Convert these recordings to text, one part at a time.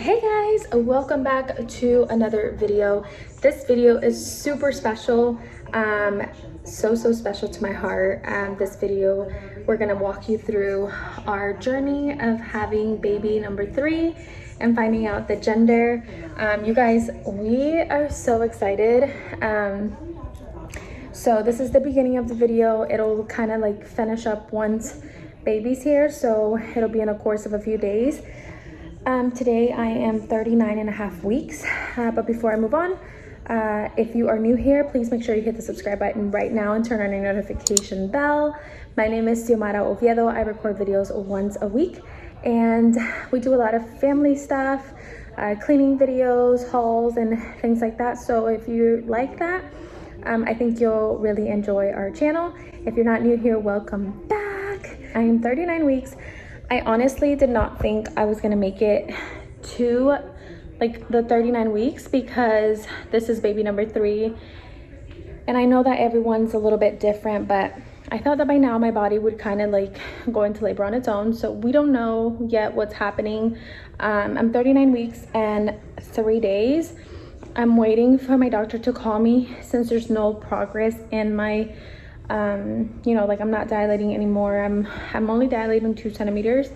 Hey guys, welcome back to another video. This video is super special, so special to my heart. This video, we're gonna walk you through our journey of having baby number 3 and finding out the gender. You guys, we are so excited. So this is the beginning of the video. It'll kind of like finish up once baby's here, so it'll be in a course of a few days. Today I am 39 and a half weeks, but before I move on, if you are new here, please make sure you hit the subscribe button right now and turn on your notification bell. My name is Xiomara Oviedo. I record videos once a week, and we do a lot of family stuff, cleaning videos, hauls, and things like that. So if you like that, I think you'll really enjoy our channel. If you're not new here, welcome back. I am 39 weeks. I honestly did not think I was gonna make it to like the 39 weeks because this is baby number 3. And I know that everyone's a little bit different, but I thought that by now my body would kind of like go into labor on its own. So we don't know yet what's happening. I'm 39 weeks and 3 days. I'm waiting for my doctor to call me since there's no progress in my you know, like I'm not dilating anymore. I'm only dilating 2 centimeters,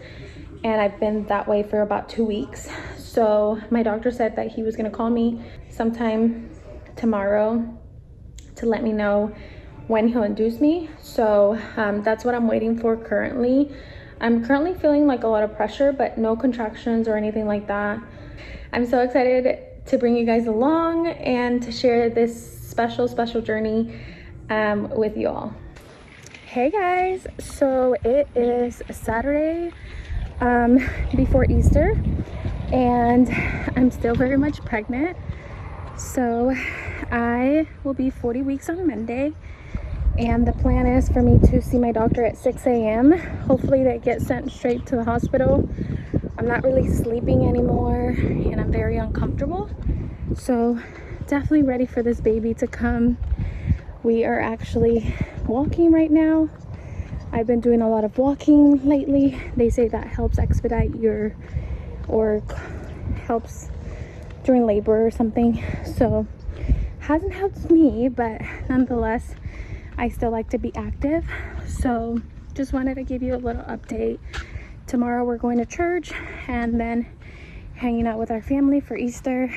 and I've been that way for about 2 weeks. So my doctor said that he was gonna call me sometime tomorrow to let me know when he'll induce me. So that's what I'm waiting for currently. I'm currently feeling like a lot of pressure, but no contractions or anything like that. I'm so excited to bring you guys along and to share this special journey with you all. Hey guys, so it is Saturday before Easter, and I'm still very much pregnant. So I will be 40 weeks on Monday, and the plan is for me to see my doctor at 6 a.m. Hopefully they get sent straight to the hospital. I'm not really sleeping anymore and I'm very uncomfortable, so definitely ready for this baby to come. We are actually walking right now. I've been doing a lot of walking lately. They say that helps expedite or helps during labor or something. So hasn't helped me, but nonetheless, I still like to be active. So just wanted to give you a little update. Tomorrow we're going to church and then hanging out with our family for Easter.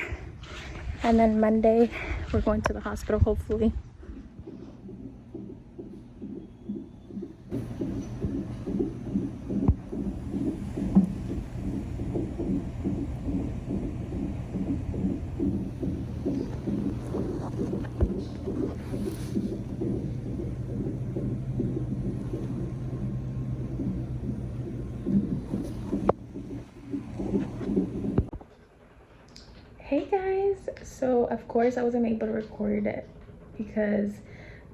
And then Monday we're going to the hospital, hopefully. Hey guys, so of course I wasn't able to record it because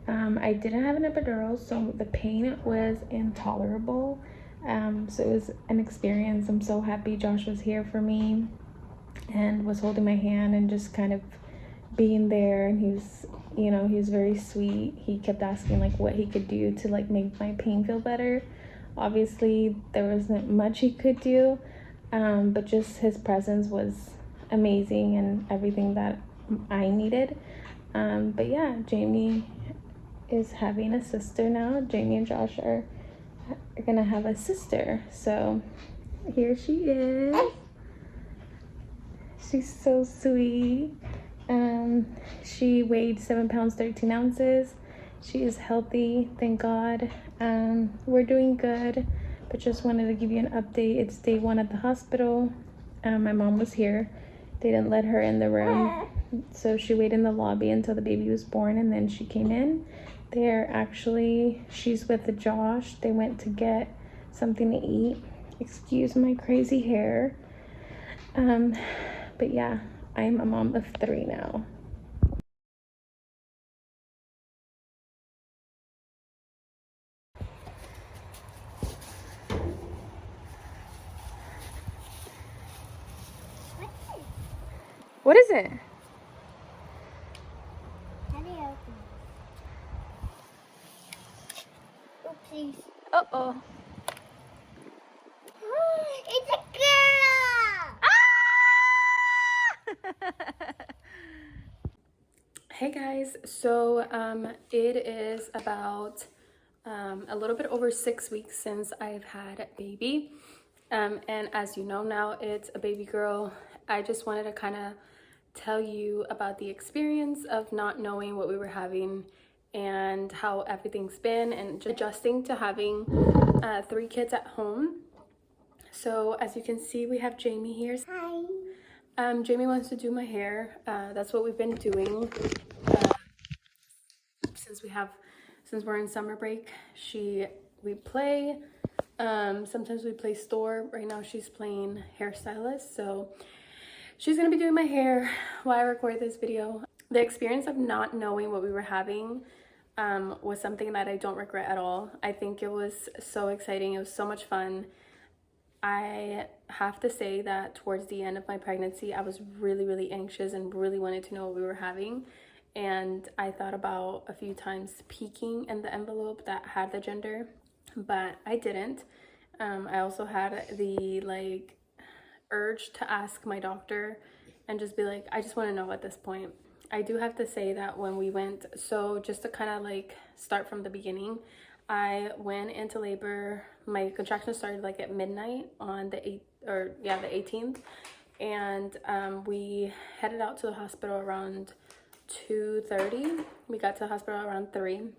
I didn't have an epidural, so the pain was intolerable. So it was an experience. I'm so happy Josh was here for me and was holding my hand and just kind of being there, and he was, you know, he was very sweet. He kept asking like what he could do to like make my pain feel better. Obviously there wasn't much he could do, but just his presence was amazing and everything that I needed. But yeah, Jamie is having a sister now. Jamie and Josh are gonna have a sister, so here she is. She's so sweet. She weighed 7 pounds 13 ounces. She is healthy, thank God. We're doing good, but just wanted to give you an update. It's day 1 at the hospital. My mom was here. They didn't let her in the room, so she waited in the lobby until the baby was born, and then she came in. She's with Josh. They went to get something to eat. Excuse my crazy hair. But yeah, I'm a mom of 3 now. What is it? Oopsies. Uh-oh. It's a girl! Ah! Hey guys, so it is about a little bit over 6 weeks since I've had a baby, and as you know now, it's a baby girl. I just wanted to kind of tell you about the experience of not knowing what we were having and how everything's been, and just adjusting to having 3 kids at home. So as you can see, we have Jamie here. Hi. Jamie wants to do my hair. That's what we've been doing since we're in summer break. We play. Sometimes we play store. Right now she's playing hairstylist, so she's gonna be doing my hair while I record this video. The experience of not knowing what we were having was something that I don't regret at all. I think it was so exciting. It was so much fun. I have to say that towards the end of my pregnancy, I was really anxious and really wanted to know what we were having. And I thought about a few times peeking in the envelope that had the gender, but I didn't. I also had the urge to ask my doctor and just be like, I just want to know at this point. I do have to say that when we went, so just to kind of start from the beginning, I went into labor. My contractions started at midnight on the 18th, and we headed out to the hospital around 2:30. We got to the hospital around 3,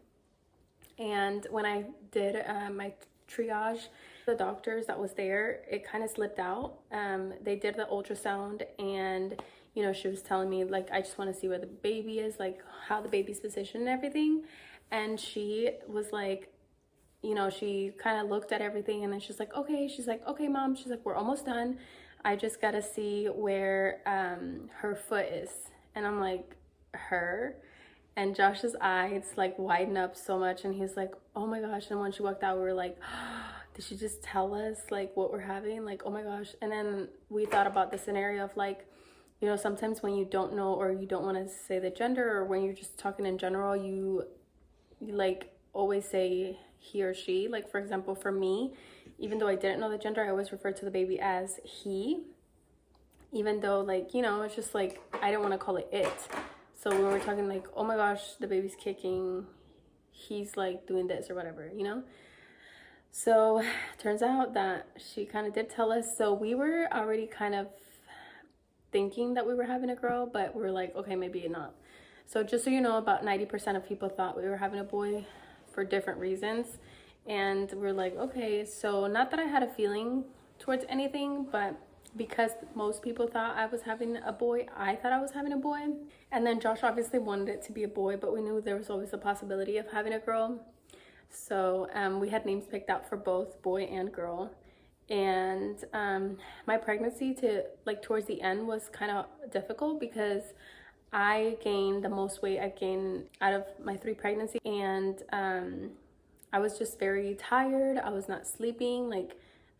and when I did my triage, the doctors that was there, it kind of slipped out. They did the ultrasound, and she was telling me I just want to see where the baby is, how the baby's positioned and everything. And she was she kind of looked at everything, and then she's like, okay mom, she's like, we're almost done. I just gotta see where her foot is. And I'm like, her? And Josh's eyes widen up so much, and he's like, oh my gosh. And when she walked out, we were like, oh, did she just tell us what we're having? Oh my gosh. And then we thought about the scenario of sometimes when you don't know, or you don't want to say the gender, or when you're just talking in general, you always say he or she. For example, for me, even though I didn't know the gender, I always referred to the baby as he, even though it's just I didn't want to call it it. So when we're talking oh my gosh, the baby's kicking, he's doing this or whatever, So turns out that she kind of did tell us. So we were already kind of thinking that we were having a girl, but we were okay, maybe not. So just so you know, about 90% of people thought we were having a boy for different reasons. And we're okay, so not that I had a feeling towards anything, but because most people thought I was having a boy, I thought I was having a boy. And then Josh obviously wanted it to be a boy, but we knew there was always a possibility of having a girl. So we had names picked out for both boy and girl. And my pregnancy towards the end was kind of difficult because I gained the most weight I've gained out of my 3 pregnancies, and I was just very tired. I was not sleeping.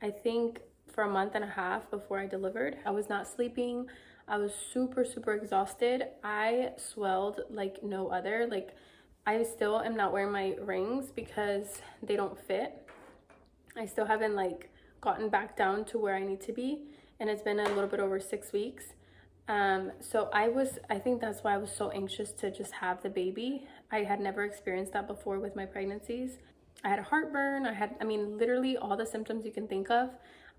I think for a month and a half before I delivered, I was not sleeping. I was super exhausted. I swelled like no other. I still am not wearing my rings because they don't fit. I still haven't gotten back down to where I need to be, and it's been a little bit over 6 weeks. So I think that's why I was so anxious to just have the baby. I had never experienced that before with my pregnancies. I had heartburn. I mean, literally all the symptoms you can think of.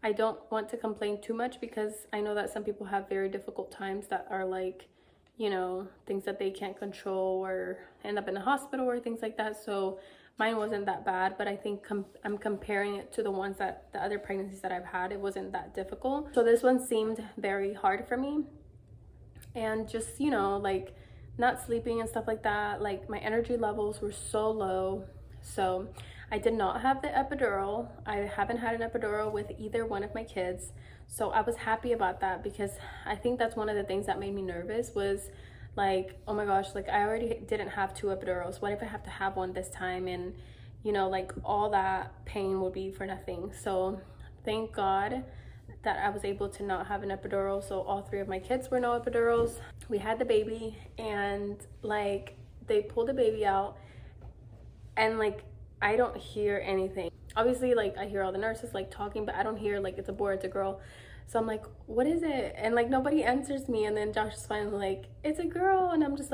I don't want to complain too much because I know that some people have very difficult times that are things that they can't control or end up in the hospital or things like that. So mine wasn't that bad, but I think I'm comparing it to the other pregnancies that I've had. It wasn't that difficult. So this one seemed very hard for me. And just, not sleeping and stuff like that. My energy levels were so low. So I did not have the epidural. I haven't had an epidural with either one of my kids. So I was happy about that because I think that's one of the things that made me nervous was oh my gosh, I already didn't have 2 epidurals. What if I have to have one this time? And, all that pain would be for nothing. So thank God that I was able to not have an epidural. So all 3 of my kids were no epidurals. We had the baby, and they pulled the baby out, and I don't hear anything. Obviously I hear all the nurses talking, but I don't hear it's a boy or it's a girl. So I'm like, what is it? And nobody answers me. And then Josh is finally it's a girl. And I'm just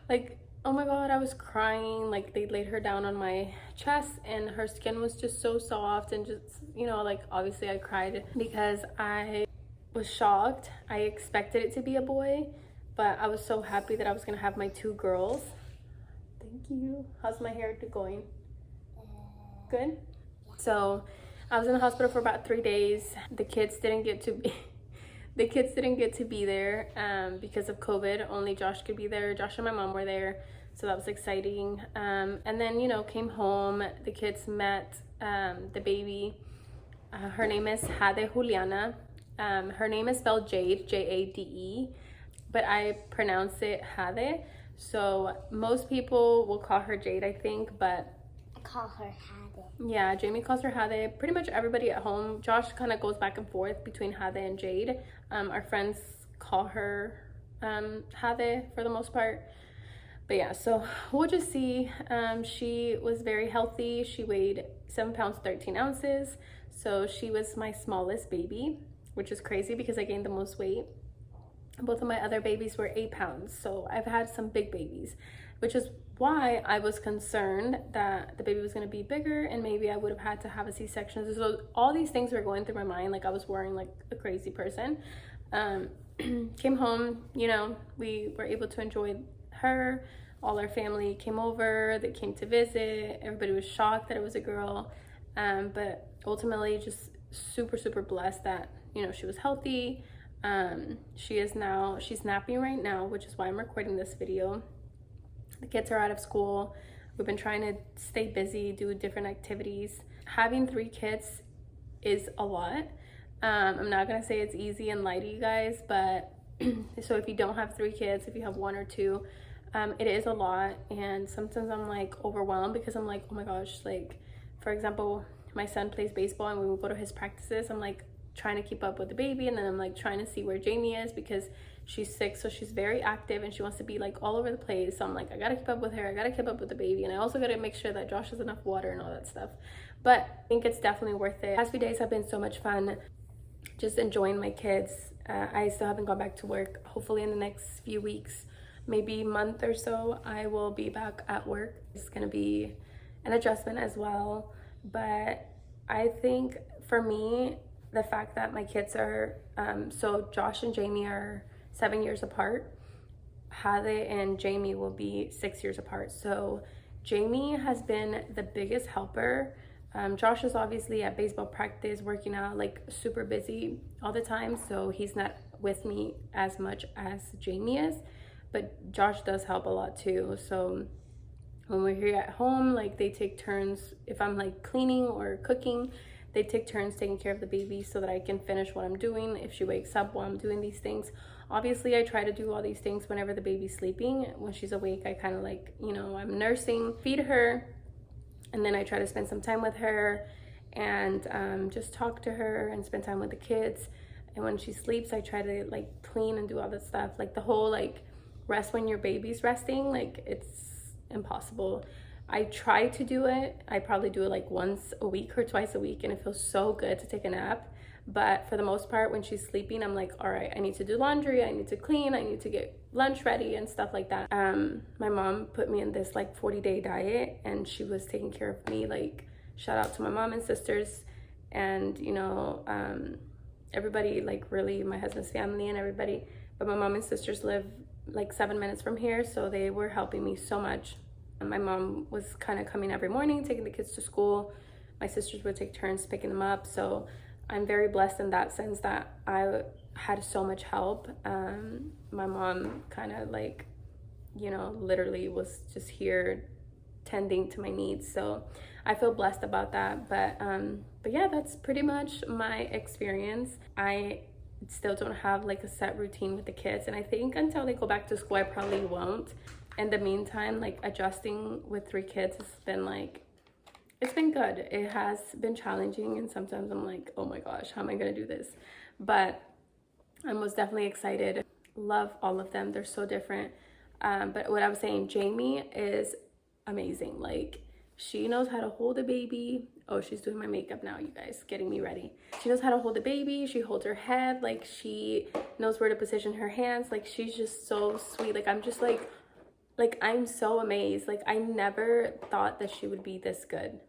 Like, oh my god, I was crying. Like, they laid her down on my chest and her skin was just so soft, and just, you know, like, obviously I cried because I was shocked. I expected it to be a boy, but I was so happy that I was gonna have my 2 girls. Thank you. How's my hair going? Good? So I was in the hospital for about 3 days. The kids didn't get to be there because of COVID. Only Josh could be there. Josh and my mom were there, so that was exciting. And then, you know, came home. The kids met the baby. Her name is Jade Juliana. Her name is spelled Jade, Jade, but I pronounce it Jade. So most people will call her Jade, I think, but I call her Jade. Yeah, Jamie calls her Jade. Pretty much everybody at home. Josh kind of goes back and forth between Jade and Jade. Our friends call her Jade for the most part. But yeah, so we'll just see. She was very healthy. She weighed 7 pounds 13 ounces. So she was my smallest baby, which is crazy because I gained the most weight. Both of my other babies were 8 pounds. So I've had some big babies, which is why I was concerned that the baby was going to be bigger and maybe I would have had to have a C-section. So all these things were going through my mind. Like, I was worrying like a crazy person. Came home, you know, we were able to enjoy her. All our family came over. They came to visit. Everybody was shocked that it was a girl. But ultimately just super, super blessed that, you know, she was healthy. She's napping right now, which is why I'm recording this video. The kids are out of school. We've been trying to stay busy, do different activities. Having 3 kids is a lot. I'm not gonna say it's easy and lie to you guys, but so if you don't have 3 kids, if you have 1 or 2, it is a lot. And sometimes I'm like overwhelmed because I'm like, oh my gosh, like, for example, my son plays baseball and when we go to his practices, I'm like trying to keep up with the baby, and then I'm like trying to see where Jamie is because she's 6, so she's very active and she wants to be like all over the place. So I'm like, I gotta keep up with her, I gotta keep up with the baby, and I also gotta make sure that Josh has enough water and all that stuff. But I think it's definitely worth it. The past few days have been so much fun, just enjoying my kids. I still haven't gone back to work. Hopefully in the next few weeks, maybe month or so, I will be back at work. It's gonna be an adjustment as well, but I think for me, the fact that my kids are so Josh and Jamie are 7 years apart. Jade and Jamie will be 6 years apart. So Jamie has been the biggest helper. Josh is obviously at baseball practice, working out, like super busy all the time. So he's not with me as much as Jamie is, but Josh does help a lot too. So when we're here at home, like, they take turns. If I'm like cleaning or cooking, they take turns taking care of the baby so that I can finish what I'm doing if she wakes up while I'm doing these things. Obviously, I try to do all these things whenever the baby's sleeping. When she's awake, I kind of like, you know, I'm nursing, feed her, and then I try to spend some time with her and just talk to her and spend time with the kids. And when she sleeps, I try to like clean and do all that stuff. Like the whole like rest when your baby's resting, like, it's impossible. I try to do it. I probably do it like once a week or twice a week, and it feels so good to take a nap. But for the most part, when she's sleeping, I'm like, all right, I need to do laundry, I need to clean, I need to get lunch ready and stuff like that. My mom put me in this like 40-day diet, and she was taking care of me. Like, shout out to my mom and sisters, and you know, everybody, like really my husband's family and everybody. But my mom and sisters live like 7 minutes from here, so they were helping me so much. My mom was kind of coming every morning, taking the kids to school. My sisters would take turns picking them up. So I'm very blessed in that sense that I had so much help. My mom kind of like, you know, literally was just here tending to my needs. So I feel blessed about that. But yeah, that's pretty much my experience. I still don't have like a set routine with the kids, and I think until they go back to school, I probably won't. In the meantime, like, adjusting with 3 kids has been like, it's been good. It has been challenging, and sometimes I'm like, oh my gosh, how am I gonna do this? But I'm most definitely excited. Love all of them. They're so different. But what I was saying, Jamie is amazing. Like, she knows how to hold a baby. Oh, she's doing my makeup now, you guys, getting me ready. She knows how to hold a baby. She holds her head. Like, she knows where to position her hands. Like, she's just so sweet. Like, I'm just like, Like, I'm so amazed. Like, I never thought that she would be this good.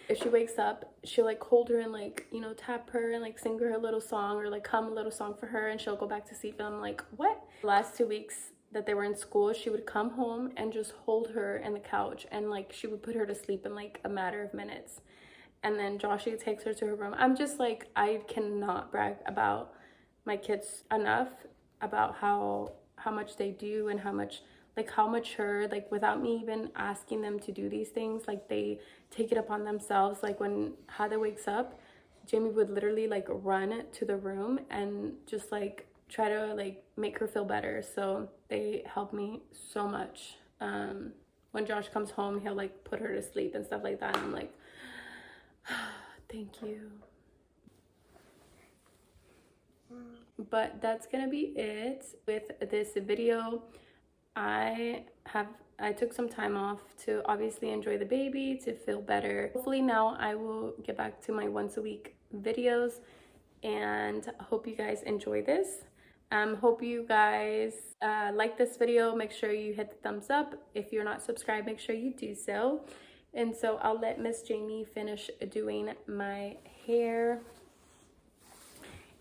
If she wakes up, she'll like hold her and like, you know, tap her and like sing her a little song or like hum a little song for her, and she'll go back to sleep. And I'm like, what? The last 2 weeks that they were in school, she would come home and just hold her in the couch, and like she would put her to sleep in like a matter of minutes. And then Joshy takes her to her room. I'm just like, I cannot brag about my kids enough about how much they do, and how much, like, how mature, like, without me even asking them to do these things, like, they take it upon themselves. Like, when Hada wakes up, Jamie would literally like run to the room and just like try to like make her feel better. So they help me so much. When Josh comes home, he'll like put her to sleep and stuff like that, and I'm like, thank you. But that's gonna be it with this video. I took some time off to obviously enjoy the baby, to feel better. Hopefully now I will get back to my once a week videos, and hope you guys enjoy this. Hope you guys like this video. Make sure you hit the thumbs up. If you're not subscribed, make sure you do so. And so I'll let Miss Jamie finish doing my hair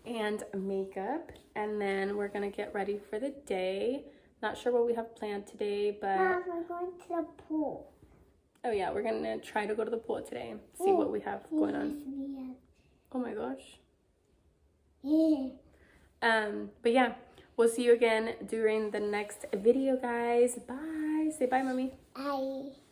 and makeup, and then we're gonna get ready for the day. Not sure what we have planned today, but Mom, we're going to the pool. oh yeah, we're gonna try to go to the pool today, see what we have going on. Oh my gosh. But yeah, we'll see you again during the next video, guys. Bye. Say bye, mommy. Bye.